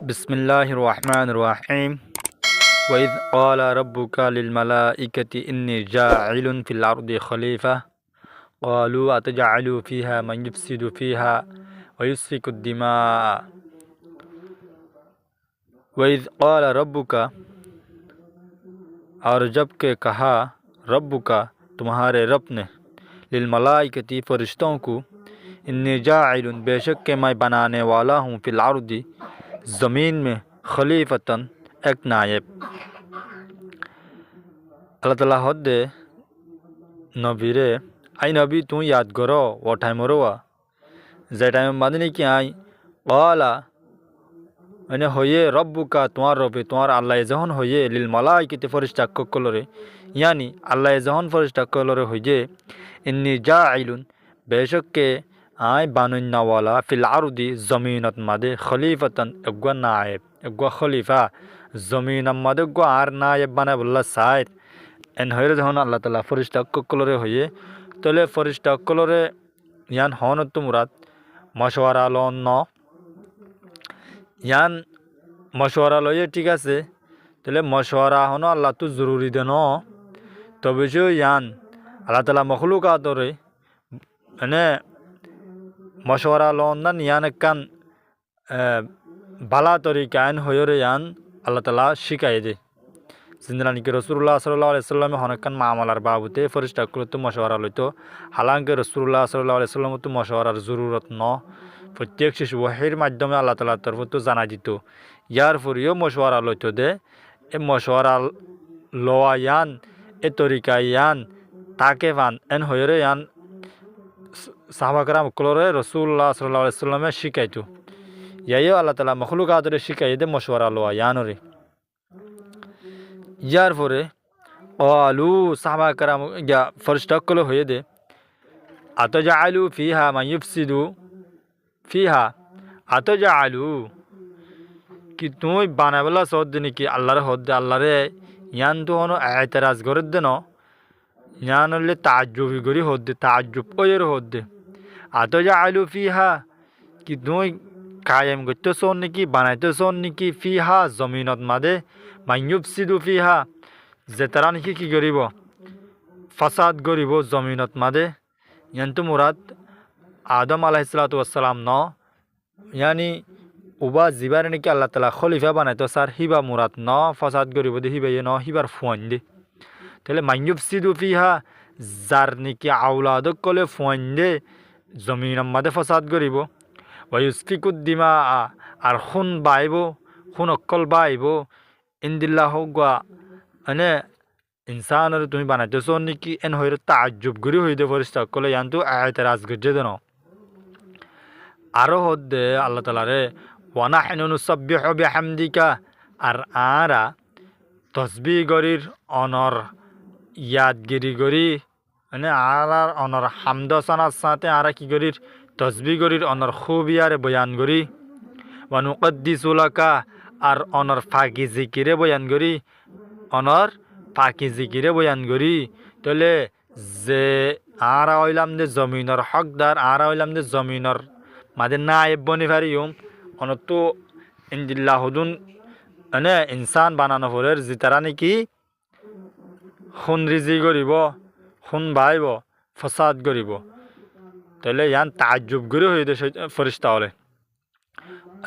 বিসমিল্লাহির রহমানির রহিম। ওয়াইদ ক্বালা রাব্বুকা লিল মালাইকাতি ইন্নী জাইলুন ফিল আরদি খলিফা ক্বালু আতাজআলু ফিহা মান ইউফসিদু ফিহা ওয়া ইউসফিকুদ দিমা। ওয়াইদ ক্বালা रब्बुका, और जब के कहा, रब्बुका तुम्हारे रब ने, लिल मलाइकती फरिश्तों को, इन्नी जाइलुन बेशक के मैं बनाने वाला हूँ, फिल अर्दी ज़मीन में, खलीफतन एक नायब। अल्लाह ताला हद्दे नबीरे आई नबी तू याद करो वो टाइम रोआ जे टाइम मादनी की आई काला মানে হয়ে রব্বুকা তোমার রবে তোমার আল্লাহ যখন হয়ে লিল মালাইকাতি ফেরেশতা কলরে ইয়ানি আল্লাহ যখন ফেরেশতা কলরে হয়ে ইন্নী জাইলুন বেশকে আই বানুন্নাওয়ালা ফিল আরদি জমিনত মাদে খলিফাতান একগা নায়েব একগা খলিফা জমিনাম মাদে একগা আর নায়েব বানায় বললা সাইদ এন হয়ে যখন আল্লাহ তাআলা ফেরেশতা কলরে হয়ে তলে ফেরেশতা কলরে ইয়ান হন তো মুরাদ মশওয়ারা লন ন ইয়ান মশওয়ারা লয়ে ঠিক আছে তাহলে মশওয়ারা হনো আল্লাহ তো জরুরি দেন তবে যে ইয়ান আল্লাহ তালা মখলুকাতরে মানে মশওয়ারা লন না ইয়ান কান বালা তরিকা আইন হয়রে ইয়ান আল্লাহ তালা শিখাই দে জিন্দানিকে রসুল্লাহ সাল্লাল্লাহু আলাইহি সাল্লামে হনকান মামলার বাবুতে ফরিস্তা তো মশওয়ারা লইতো হালাঙ্কে রসুল্লাহ সাল্লাল্লাহু আলাইহি সাল্লাম তো মশওয়ারার জরুরত ন প্রত্যেক শিশু ওয়াহির মাধ্যমে আল্লাহ তালার তরফ তো জানা দিত ইয়ার ফুরিও মশওয়ারা লইতো দে এ মশওয়ারা লওয়া ইয়ান এ তরিকা ইয়ান তাকে ফান এন হয়রে ইয়ান সাহাবাকরাম কলরে রসুল্লাহ সাল্লাল্লাহু আলাইহি সাল্লামে শিখাইতো ইয়াইও আল্লাহ তালা মখলুকাতরে শিখাই দে মশওয়ারা লওয়া ইয়ানরে ইয়ার পরে আলু সাহাবাকরাম ইয়া ফরিস্তা কল হয়ে দে আতাজআলু ফিহা মান ইউফসিদু ফিহা আতাজআলু কি তুই বানাবলা সদ নাকি আল্লাহর হদ আল্লাহরে ইয়ান তো হনো এতরাজ করে দে ন ইয়ান হলে তাজ্জুবি করি হদ তাজ্জুব ওয়ের হদ আতাজআলু ফিহা কি তুই কায়েম করতে সন নাকি বানাইতে সন নাকি ফিহা জমিনত মাদে মান ইউফসিদু ফিহা যে তারা নাকি কি করিব ফাসাদ করিব জমিনত মাদে ইয়ান তো মুরাদ আদম আলাইহিসসালাতু ওয়াসসালাম ন ইয়ানি উবা জিবার নাকি আল্লাহ তালা খলিফা বানাইতো স্যার হিবা মুরাদ ন ফাসাদ করিব দে হিবা ন হিবার ফুয়ান দে তাহলে মান ইউফসিদু ফিহা যার নাকি আওলাদক কলে ফুয়ান দে জমিনত মাদে ফাসাদ করিব ওয়া ইউসফিকুদ দিমা আর খুন বাইব খুন অকল বাইব ইন্দিল্লাহ গা মানে ইনসানের তুমি বানাইতেছ নাকি এন হয়ে তাজ্জুব করি হয়ে দে ফরিস্তা কলে ইয়ান্তু এতরাজ গজ্জে দেন আরো হদ্দে আল্লাহ তালারে ওয়ানাহনু নুসাব্বিহু বিহামদিকা আর আরা তসবিহ গরির অনর ইয়াদগিরি গরি মানে আর অনর হামদ সানার সাথে আরা কি গরির তসবিহ গরির অনর খুবিয়ারে বয়ান গরি ওয়া নুকদ্দিসু লাকা আর অনর ফাকি জিকিরে বয়ান গরি অনর ফাকি জিকিরে বয়ান করি তাহলে যে আর হইলাম যে জমিনের হকদার আর হইলাম যে জমিনের মাঝে নায়েব বনি ফারিম অনত ইন্দিল্লাহ হুদুন মানে ইনসান বানানো ফরের যে তারা নাকি খুন রিজি করিব খুন বাইব ফসাদ করিব তাহলে ইয়ান তাজ্জুব করে হয়ে দে ফরিস্তা হলে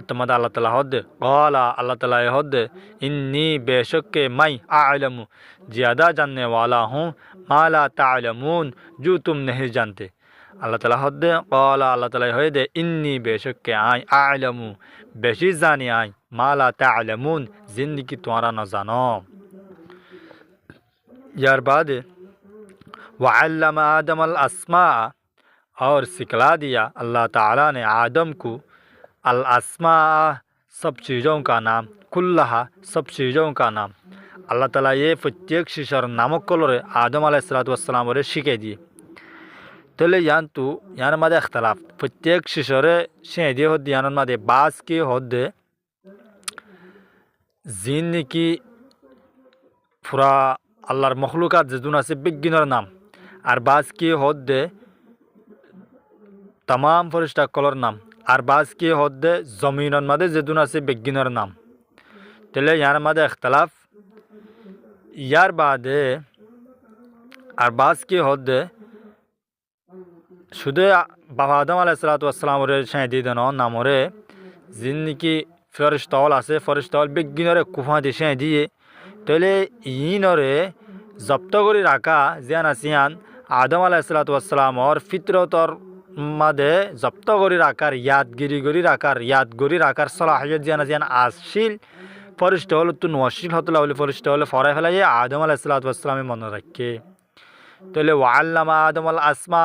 তোমাদের আল্লাহ তালা হদ্দে কলা আল্লাহ তালা হদ্দে ইন্নি बेशक मैं आलमु ज़्यादा जानने वाला हूँ माला तालमून जो तुम नहीं जानते। अल्लाह ताला हद्दे कला अल्लाह ताला हद्दे इन्नी बेशक आई आलमु बेशी जानी आई माला तालमून जिंदगी तुम्हारा न जानो। यार बाद वअल्लम आदम अल अस्मा और सिखला दिया अल्लाह ताला ने आदम को अल अस्मा सब चीज़ों का नाम कुल्लहा सब चीज़ों का नाम अल्लाह ताला ये प्रत्येक शिशर नामक कलरे आदम अलैहिस्सलातु वस्सलाम रे शिखे दिए तले यान तो यान मादे इख्तलाफ प्रत्येक शिशरे शे दिए होद यान मादे बास के होद जिन की पूरा अल्लाहर मखलूकात जदुना से बिगिनर नाम और बास के होद तमाम फरिश्ता कलर नाम আর বাস কি হদ্দে জমিনের মাঝে যেদুন আছে বেগিনের নাম তাহলে ইয়ার মাঝে ইখতলাফ ইয়ার বাদে আর বাস কি হদ্দে শুধু বাবা আদম আলাইহিসসালামের শাহিদি দেন নামরে যিন নাকি ফেরেশতাওয়াল আছে ফেরেশতাওয়াল বেগিনরে কুফা দিয়ে শাহিদিয়ে তাহলে ইনরে জব্দ করে রাখা জিয়ান আসিয়ান আদম আলাইহিসসালামর ফিতরতর মাঝে জব্দ করে রাখার ইয়াদ গরি রাখার সলাহিয়ত জিয়ান আসিয়ান আসিল ফরিষ্ঠ হল তো নশিল হতলা হলে ফরিষ্ঠ হলে ফরাই ফেলাই আদম আলাইহিসসালামে মনে রাখে তাহলে ওয়াল্লামা আদম আল আসমা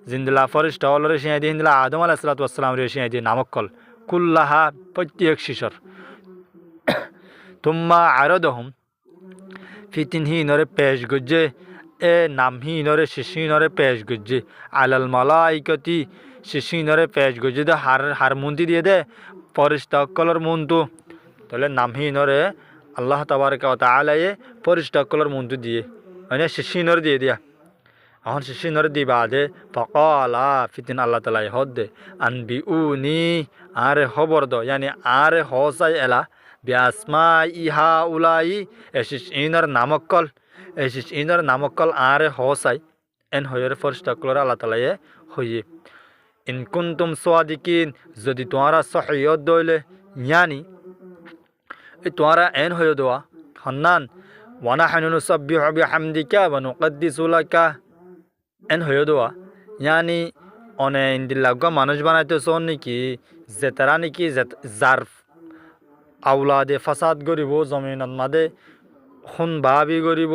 জিন্দলা ফরিষ্ঠ হলরে শিয়াই দিয়ে হিন্দলা আদম আলাইহিসসালামের শিয়াই দিয়ে নামকল কুল্লাহা প্রত্যেক শিশর তুম্মা আরদহম ফিতিন হিনরে পেশ গুজ্জে এ নাম হিনরে শিশিনরে পেশ গুজ্জে আলাল মালাইকতি শিশিনরে পেশ গুজ্জে দে হার মুন্দি দিয়ে দে ফরিষ্ঠ কলর মুন্তু তাহলে নাম হিনরে আল্লাহ তাবারকা ওয়া তাআলা ফরিষ্ঠ কলর মুন্তু দিয়ে মানে শিশিনরে দিয়ে দিয়া এখন শিশিনর দি বাদে ফকালা ফিতিন আল্লাহ তাআলা হদ্দে আনবিউনি আরে খবর দ ইয়ানি আরে হসাই এলা বিআসমা ইহা উলাই শিশিনর নামকল আরে হসাই এন হয়রে ফরিষ্টা কলর আল্লাহ তাআলা হইয়ে ইন কুনতুম সাদিকিন যদি তোমরা সহিয়ত দইলে ইয়ানি এই তোমরা এন হয়ে দেওয়া হন্নান ওয়ানাহনু নুসাব্বিহু বিহামদিকা ওয়া নুকদ্দিসু লাকা এন হয়ে দেওয়া ইয়ানি অনে ইন্দিল্লাগা মানুষ বানাইতে শোন নাকি যে তারা নাকি যার আউলাদে ফাসাদ গরিব জমিনত মাদে খুন ভাবি গরিব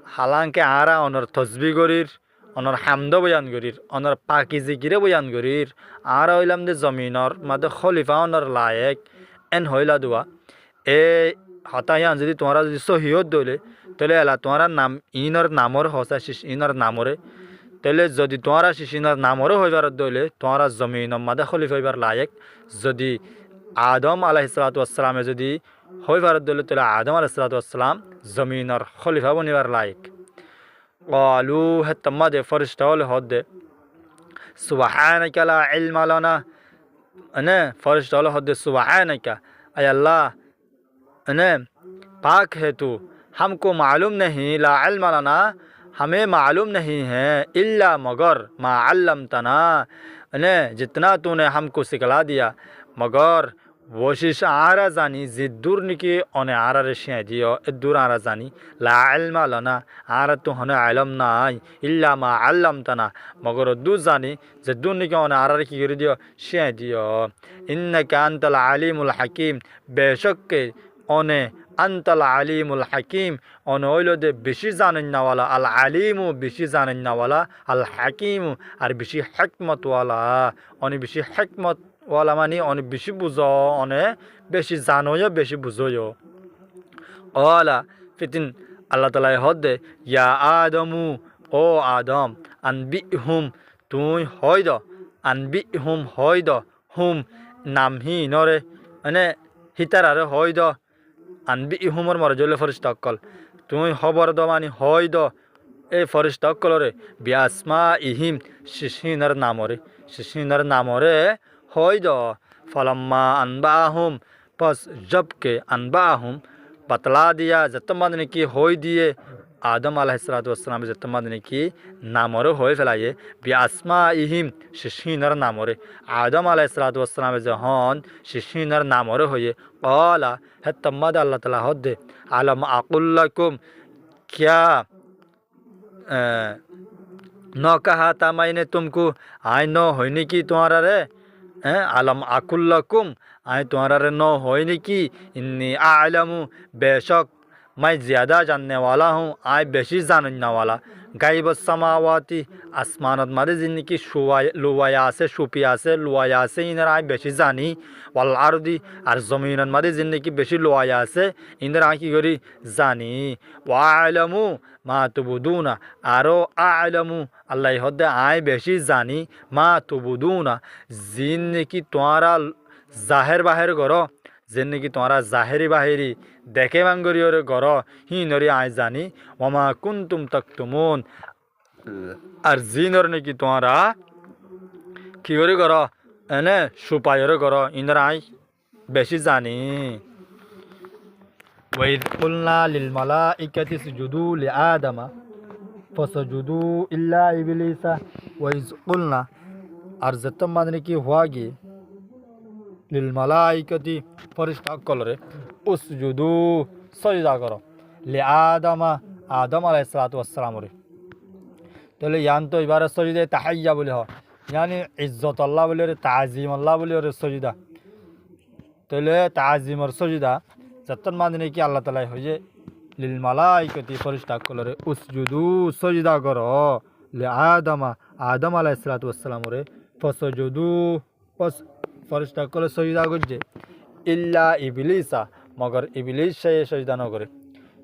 হালাঙ্কে আরা অনর তসবি গরির অনর হামদ বয়ান গরির অনর পাকি জিকিরে বয়ান গরির আর হইলাম দে জমিনর মাদে খলিফা অনর লায়েক এন হইলা দোয়া এ হতায়ান যদি তোমরা যদি সহিয়ত দইলে তাহলে এলা তোমরা নাম ইনর নামর হসা শিশ ইনর নামরে তাহলে যদি তোমরা শিশিনর নামরে হইবার দইলে তোমরা জমিনর মাদে খলিফা হইবার লায়েক যদি আদম আলাইহিসসালামে যদি হইবার দইলে তাহলে আদম আলাইহিসসালাম জমিনর খলিফা বনিবার লায়েক ক্বালু হেতমাদে ফরিশতা হলে হদ্দে সুবহানাকা লা ইলমা লানা আনে ফরিশতা হলে হদ্দে সুবহানাকা আয় আল্লাহ अने पाक है तू हमको मालूम नहीं ला इल्म लना हमें मालूम नहीं है इल्ला मगर मा अल्लमतना अने जितना तूने हमको सिखला दिया मगर वशिश आरा जानी जिद्दूर निकी अने आरा रेशिया दियो इद्दूर आरा जानी ला इल्म लना आरा तू हने इल्म नाई इल्ला मा अल्लमतना मगर दू जानी जिद्दूर निकी अने आरा की गिर दियो शिया दियो इन्नका अंतल अलीमुल हकीम बेशक के অনে আনতাল আলিমুল হাকিম অনে হইল দে বেশি জানেন নাওয়ালা আল আলিমু বেশি জানেন নাওয়ালা আল হাকিমু আর বেশি হেকমতওয়ালা অনে বেশি হেকমতওয়ালা মানে অনে বেশি বুঝো অনে বেশি জানোয় বেশি বুঝোয় অলা ফিতিন আল্লাহ তাআলা হদে ইয়া আদমু ও আদম আনবিহুম তুই হইদ আনবিহুম হইদ হুম নামহি নরে মানে হিতারারে হইদ আনবি ইহুমর মরজলে ফরিশতা অক্কল তুই খবর দ মানে হয় দ এই ফরিশতা অক্কলরে বিআসমা ইহিম শিশিনর নামরে হয় দ ফলাম্মা আনবাহুম পস জবকে আনবাহুম बतला दिया जतमद ने की हो दिए आदम अलैहिस्सलाम जतमद ने की नामरे हो फैलाइए बिआसमा इहिम शिशीनर नामरे आदम अलैहिस्सलाम जहन शिशीनर नामरे होए कला है तमद अल्लाह ताला हद आलम अकुल्लकुम क्या न कहा था मैंने तुमको आय न होने की तुम्हारा रे आलम अकुल्लकुम आय तुम्हारा रे न होने की इन्नी आलमू बेशक मैं ज़्यादा जानने वाला हूँ आय बेशी जानने वाला गायब समावाती आसमानत मादे जिंदगी लुवाया से शुपिया से लुवाया से इनर आय बेशी जानी वाल आरदी और ज़मीनत मादे जिंदगी बेशी लुवाया से इनर आय की गरी जानी वालमू मा तुबुदूना आरो आलमू अल्लाह हद आय बेशी जानी मा तुबुदूना जिंदगी तुम्हारा जाहिर बाहिर करो जिंदगी तुम्हारा जाहिरी बाहिरी देखे बांगरी और गरो ही नरी आय जानी वमा कुंतुम तक्तुमून और जिनर ने की तुम्हारा की करो এনে সুপায়রে করো ইন্দ্রাই বেশি জানি ওয়াইদ কুলনা লিল মালাইকাতি সুজুদু লিআদামা ফাসাজুদু ইল্লা ইবলিসা ওয়াইজ কুলনা আর যতম মানে কি হওয়া গিয়ে লিল মালাইকাতি ফরিস্তা কলরে উসজুদু সজদা করো লিআদামা আদম আলাইহিস সালাতু ওয়াস সালাম রে তাহলে ইয়ান তো এবারে সজদে তাহাইয়া বলে হয় यानी इज्जत अल्लाह बोले ताज़ीम अल्लाह बोले और सजदा তাহলে তাজিমর সজদা যতন মানে কি আল্লাহ তাআলা হয়ে লিল মালাইকাতি ফেরেশতা কলরে উসজুদু সজদা করো লি আদম আলাইহিস সালাতু ওয়াস সালাম রে ফসজুদু ফেরেশতা কলরে সজদা করছে ইল্লা ইবলিসা মগর ইবলিস সে সজদা না করে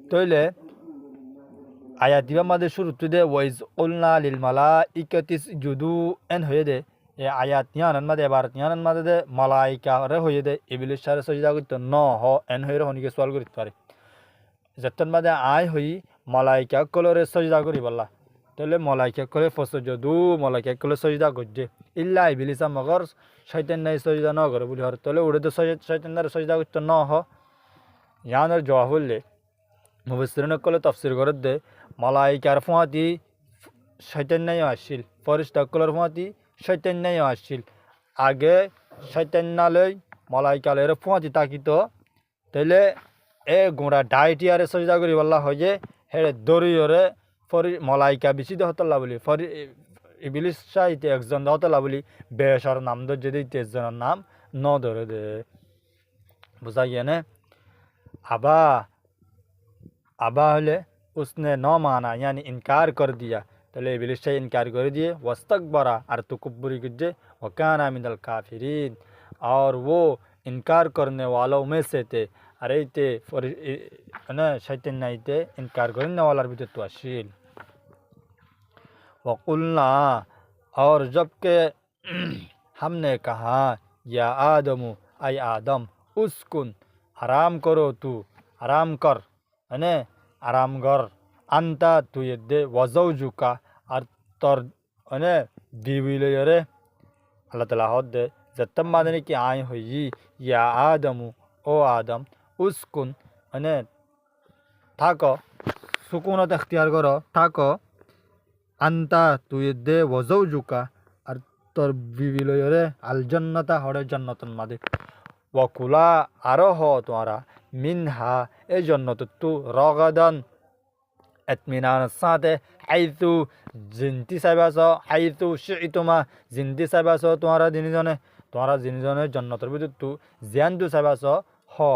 তাহলে আয়াত দিবা মাঝে শুরুতে দে ওয়াইজ কুলনা লিল মালাইকাতি সুজুদু এন হয়ে দে এ আয়াত ইয়ানান মাঝে এবার ইয়ানান মাঝে দে মালাইকা রে হয়ে দে ইবলিস সারে সজদা করতে ন হ এন হয়ে হনিকে সওয়াল করতে পারে যতন মাঝে আয় হই মালাইকা কলরে সজদা করি বললা তাহলে মালাইকা কলে ফসজুদু মালাইকা কলে সজদা করছে ইল্লা ইবলিসা মগর শয়তান নাই সজদা ন করে বলি হর তাহলে উড়ে তো শয়তানদার সজদা করতে ন হ ইয়ানের জবাব হলে মুফাসসিরিন কলে তাফসীর করে দে মালাইকার ফুয়াতি শয়তান নাই আসছিল ফেরেশতা কলর ফুয়াতি শয়তান নাই আসছিল আগে শয়তান নালই মালাইকালের ফুয়াতি তাকিত তাইলে এ গোড়া ডাইটিয়ারে সজদা করি বলা হয় যে হেড়ে দরিয়রে ফরি মালাইকা বেশি হতলা বলি ফরি ইবলিস সাইতে একজন হতলা বলি বেশর নাম ধর যদি তেজনের নাম ন ধরে দে বুঝা গিয়ে না আবা आबा हले उसने न माना यानी इनकार कर दिया तो इब्लिस से इनकार कर दिए वस्तकबरा और तकब्बुरी गुज्जे वकाना मिनल काफिरीन और वो इनकार करने वालों में से थे अरे थे ना शैतान नहीं थे इनकार करने वाला भी तो अशील वकुलना और जबकि हमने कहा या आदमु आई आदम उसकुन आराम करो तू आराम कर अने आराम कर अंता तु ये वजौजुका और तोर अने बीवी रे अल्लाह ताला हद दे जतम मादने की आय हुई या आदमु ओ आदम उसकुन अने थाको सुकूनत अख्तियार करो थाको अंता तु ये वजौजुका और तोर बीवी रे अल जन्नता हड़े जन्नतन मादे वकुला आरो हो तुम्हारा मिनहा ए जन्नत तू रगदन इत्मीनान साथे हाइतु जिंती साइबासो हाइतु शिइतुमा जिंती साइबासो तुम्हारा जिनिजने जन्नतर बिदु तू जियानदु साइबासो हो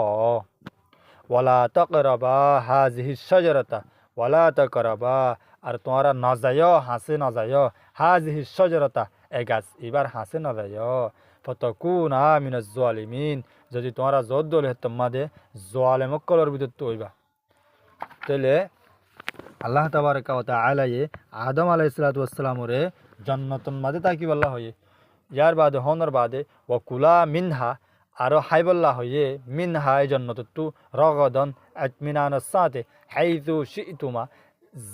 वला तकरबा हाजिहि शजरता वला तकरबा और तुम्हारा न जायो हासे न जायो हाजिहि शजरता ए गाछ इबार हासे न जायो फतकुना मिनाज जालिमिन যদি তোমরা জোর দলে তোমাদের জালেম কলর ভিতর তৈবা তাহলে আল্লাহ তাবারক ওয়া তাআলা আদম আলাইহিস সালাতু ওয়াস সালামরে জান্নাতুন মাঝে তাকি বলা হয় ইয়ার বাদে হনর বাদে ওয়া কুলা মিনহা আর হাই বলা হয় মিনহা এই জান্নাতু রগদন ইতমিনানাস সাথে হাইযু শিতুমা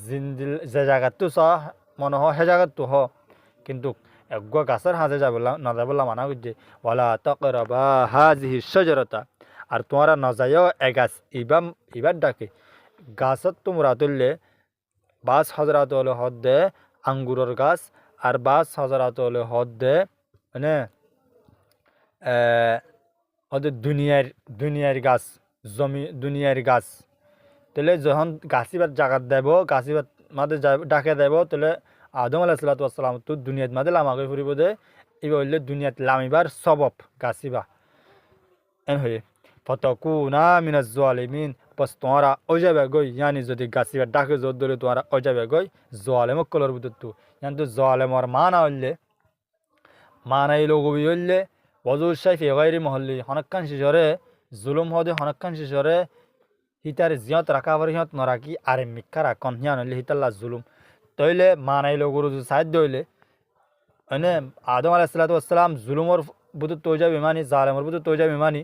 জিন্দিল যে জায়গাতু সা মনে হয় হে জায়গাতু হ কিন্তু এগো গাছের হাজে যাবলা না যাবলা মানা করছে ওয়ালা তাকরাবা হাজিহি শাজারাতা আর তোমরা না যাও এ গাছ ইবার ডাকে গাছত তোমরা তুললে ৫০০০ হলে হদ দে আঙ্গুরের গাছ আর ৫০০০ হলে হদ দে মানে ওদের দুনিয়ার গাছ জমি দুনিয়ার গাছ তাহলে যখন গাছিবার জায়গা দেব গাছিবার মাঝে ডাকে দেব তাহলে আদম আলাইহিস সালাতু ওয়াস সালাম তো দুনিয়াত মাঝে লামাগে ফুরিব দে ইবা হইলে দুনিয়াত লামিবার সবব গাছিবা এন হয়ে ফতকুনা মিনাজ জালিমিন পস তোমরা অজাবে গই यानी যদি গাছিবার ডাকে জোর ধরে তোমরা অজাবে গই জালেম কলর ভিতর তো यानी তো জালেমর মানা হইলে মানাই লোক হইলে ওয়াজুর শাইফি গায়রি মহল্লি হনকান শিশরে জুলুম হদে হনকান শিশরে হিতার জিয়ত রাখাবার হিয়ত নরাকি আরে মিক্কা রাখন হিয়ান হইলে হিতাল্লা জুলুম তইলে মানাই লোগর সাহায্য হইলে মানে আদম আলাইহিস সালাতু ওয়াস সালাম জুলুমর বুদু তোজা বিমানি জালেমর বুদু তোজা বিমানি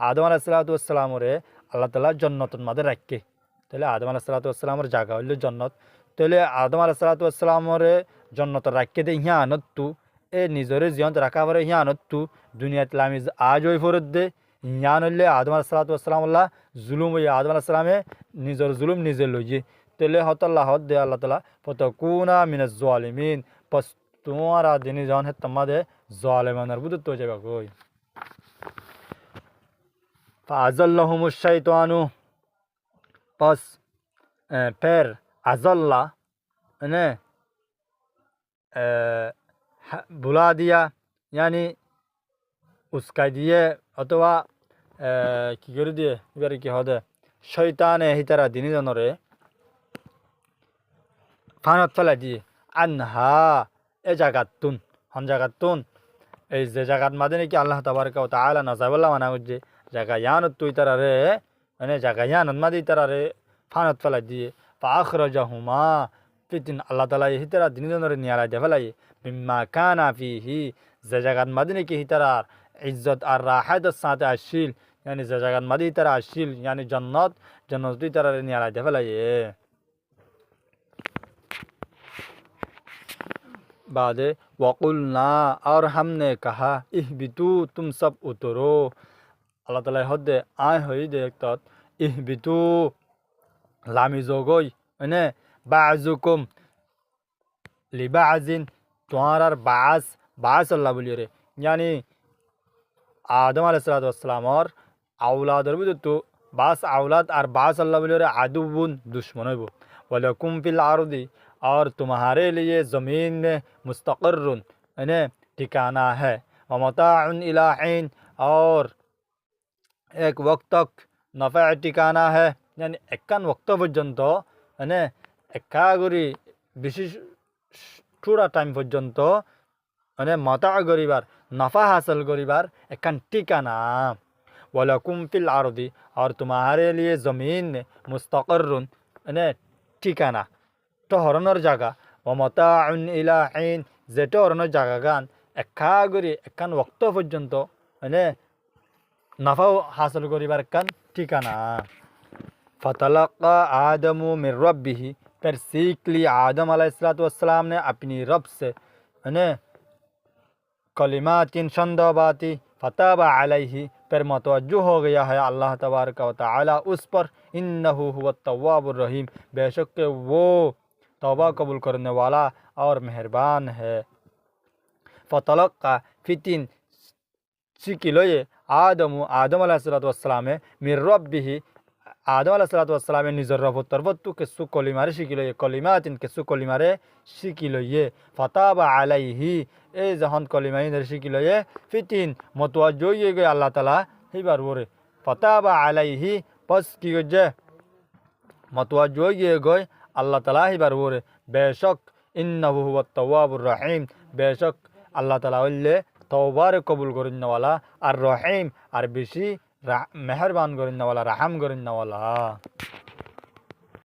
আদম আলাইহিস সালাতু ওয়াস সালামরে আল্লাহ তাআলা জান্নাতুন মাদে রাখকে তাহলে আদম আলাইহিস সালাতু ওয়াস সালামর জায়গা হইল জান্নাত তাহলে আদম আলাইহিস সালাতু ওয়াস সালামরে জান্নাত রাখকে দে হিয়ানত তু এ নিজরে জীবন্ত রাখা পরে হিয়ানত তু দুনিয়াত লামি আজ ওই ফরত দে হিয়ান হইলে আদম আলাইহিসসালাম আল্লাহ জুলুম হইয়া আদম আলাইহিসসালামে নিজের জুলুম নিজে লইয়ে তেলে হতাল্লাহ দে আল্লাহ তালা ফতকুনা মিনাজ জালিমিন পস তোমারা দিনী জন হে তোমাদের জালেমানের বুধ তো যাবে কই ফাজাল্লাহুমুশ শাইতানু পস ফের আজাল্লা ने बुला दिया यानी उसका दिए अथवा কি করে দিয়ে এবারে কি হবে শয়তানে হিতারা দিনী জনরে ফানত ফেলা দিয়ে আনহা এ জাগাতুন হন জাগাতুন এই যে জাগাত মাঝে নাকি আল্লাহ তাবারকা ওয়া তাআলা নাযাবল্লাহ মানা করছে জাগা ইয়ানত তুই তারারে মানে জাগা ইয়ানত মাদি তারারে ফানত ফেলা দিয়ে ফাখরাজাহুমা ফিতিন আল্লাহ তালা হিতারা দিনী জনরে নিয়ারা দে ফেলাই বিম্মা কানা ফিহি যে জাগাত মাদি নাকি হিতারার ইজ্জত আর রাহাতের সাথে আসিল यानी যে জাগাত মাদি তারা আসিল यानी जन्नत जन्नत তুই তারারে নিয়ারা দে ফেলাই बाद वकुलना और हमने कहा इहबितु तुम सब उतरो अल्लाह ताला हदे आय होई देखत इहबितु लामी जोगोई ने बाजुकुम लिबाजिन तुम्हारार बास बास अल्लाह बोलियो रे यानी आदम अलैहिस्सलाम और औलादर भी तो बास औलाद और बास अल्लाह बोलियो रे आदुबुन दुश्मन है वो वलकुम फिल आरदी और तुम्हारे लिए ज़मीन में मुस्तक़र्रुन यानी ठिकाना है व मताउन इला हिन और एक वक्त तक नफ़ा ठिकाना है यानी एकान वक्त पर्यंत यानी एकागरी विशेष थोड़ा टाइम पर्यंत यानी मता गरीबार नफ़ा हासिल गरीबार एकान ठिकाना वलकुम फिल आरदी और तुम्हारे लिए ज़मीन में मुस्तक़र्रुन यानी ठिकाना হরণের জায়গা ও মতাউন ইলা হিন যেটা হরণের জায়গা গান একাগরি একান ওয়াক্ত পর্যন্ত মানে নাফাও হাসিল করিবার একান ঠিকানা फतलक़ा आदमु मिन रब्बिही फिर सीख ली आदम अलैहिस्सलाम ने अपनी रब से ने कलिमातिन शंदबाती फताबा अलैहि फिर मतवज्जो हो गया है अल्लाह तबारक व तआला उस पर इन्नहु हुवत तव्वाबुर रहीम बेशक वो तौबा कबूल करने वाला और मेहरबान है फतलक़ा फितिन सिकिलोए आदम अलैहिस्सलाम मिन रब्बिही आदम अलैहिस्सलाम निजर रब तरबतु के सु कलिमारे शिकिलोए कलिमातिन के सु कलिमारे शिकिलोए फताबा अलैहि ए जहन कलिमाई दर शिकिलोए फितिन मतवज्जो ये गए अल्लाह ताला ही बार बोरे फताबा अलैहि पस की गजे मतवज्जो ये गए अल्लाह ताला ही बार बोरे बेशक इन्नहु हुवत तव्वाबुर रहीम बेशक अल्लाह ताला वल्ले तौबार कबूल करिन वाला और रहीम और बेशी मेहरबान करिन वाला रहम करिन वाला